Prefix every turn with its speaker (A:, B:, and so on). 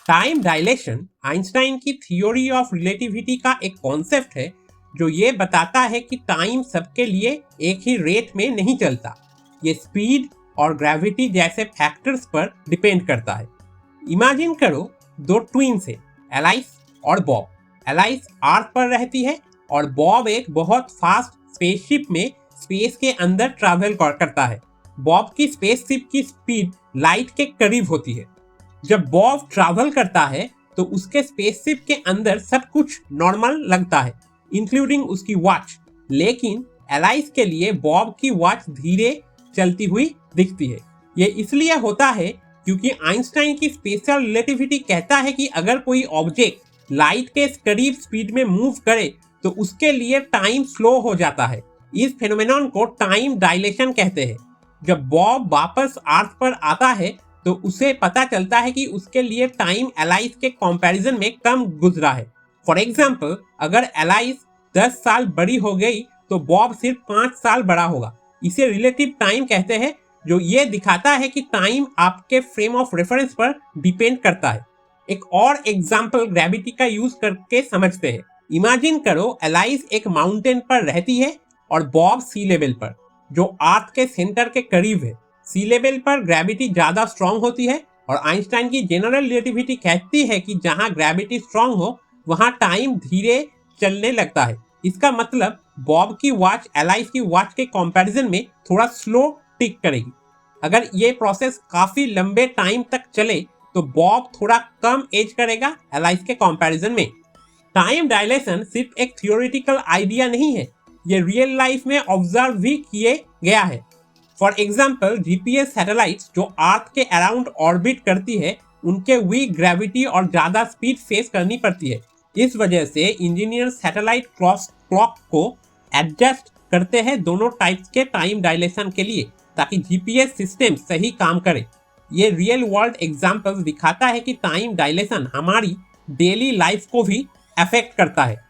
A: Time dilation Einstein की theory of relativity का एक कॉन्सेप्ट है जो ये बताता है कि टाइम सबके लिए एक ही रेट में नहीं चलता। ये स्पीड और ग्रेविटी जैसे फैक्टर्स पर डिपेंड करता है। इमेजिन करो दो ट्विन्स है, एलाइस और बॉब। एलाइस अर्थ पर रहती है और बॉब एक बहुत फास्ट स्पेसशिप में स्पेस के अंदर ट्रैवल करता है। बॉब की स्पेसशिप की स्पीड लाइट के करीब होती है। जब बॉब ट्रैवल करता है तो उसके स्पेसशिप के अंदर सब कुछ नॉर्मल लगता है, इंक्लूडिंग उसकी वॉच। लेकिन एलाइस के लिए बॉब की वॉच धीरे चलती हुई दिखती है। ये इसलिए होता है क्योंकि आइंस्टाइन की स्पेशल रिलेटिविटी कहता है कि अगर कोई ऑब्जेक्ट लाइट के करीब स्पीड में मूव करे तो उसके लिए टाइम स्लो हो जाता है। इस फेनोमेनन को टाइम डायलेशन कहते हैं। जब बॉब वापस अर्थ पर आता है तो उसे पता चलता है कि उसके लिए टाइम एलाइस के कंपैरिजन में कम गुजरा है। फॉर एग्जाम्पल, अगर एलाइस 10 साल बड़ी हो गई तो बॉब सिर्फ 5 साल बड़ा होगा। इसे रिलेटिव टाइम कहते हैं, जो ये दिखाता है कि टाइम आपके फ्रेम ऑफ रेफरेंस पर डिपेंड करता है। एक और एग्जाम्पल ग्रेविटी का यूज करके समझते हैं। इमेजिन करो एलाइस एक माउंटेन पर रहती है और बॉब सी लेवल पर, जो अर्थ के सेंटर के करीब है। सी लेवल पर ग्रेविटी ज्यादा स्ट्रांग होती है और आइंस्टाइन की जनरल रिलेटिविटी कहती है कि जहां ग्रेविटी स्ट्रांग हो वहां टाइम धीरे चलने लगता है। इसका मतलब बॉब की वॉच एलाइस की वॉच के कंपैरिजन में थोड़ा स्लो टिक करेगी। अगर ये प्रोसेस काफी लंबे टाइम तक चले तो बॉब थोड़ा कम एज करेगा एलाइस के कंपैरिजन में। टाइम डायलेशन सिर्फ एक थियोरेटिकल आइडिया नहीं है, ये रियल लाइफ में ऑब्जर्व भी किए गया है। फॉर एग्जाम्पल, जीपीएस सैटेलाइट्स जो अर्थ के अराउंड ऑर्बिट करती है, उनके वीक ग्रेविटी और ज्यादा स्पीड फेस करनी पड़ती है। इस वजह से इंजीनियर सैटेलाइट क्लॉक को एडजस्ट करते हैं दोनों टाइप्स के टाइम डायलेशन के लिए, ताकि जीपीएस सिस्टम सही काम करे। ये रियल वर्ल्ड एग्जाम्पल दिखाता है कि टाइम डायलेशन हमारी डेली लाइफ को भी अफेक्ट करता है।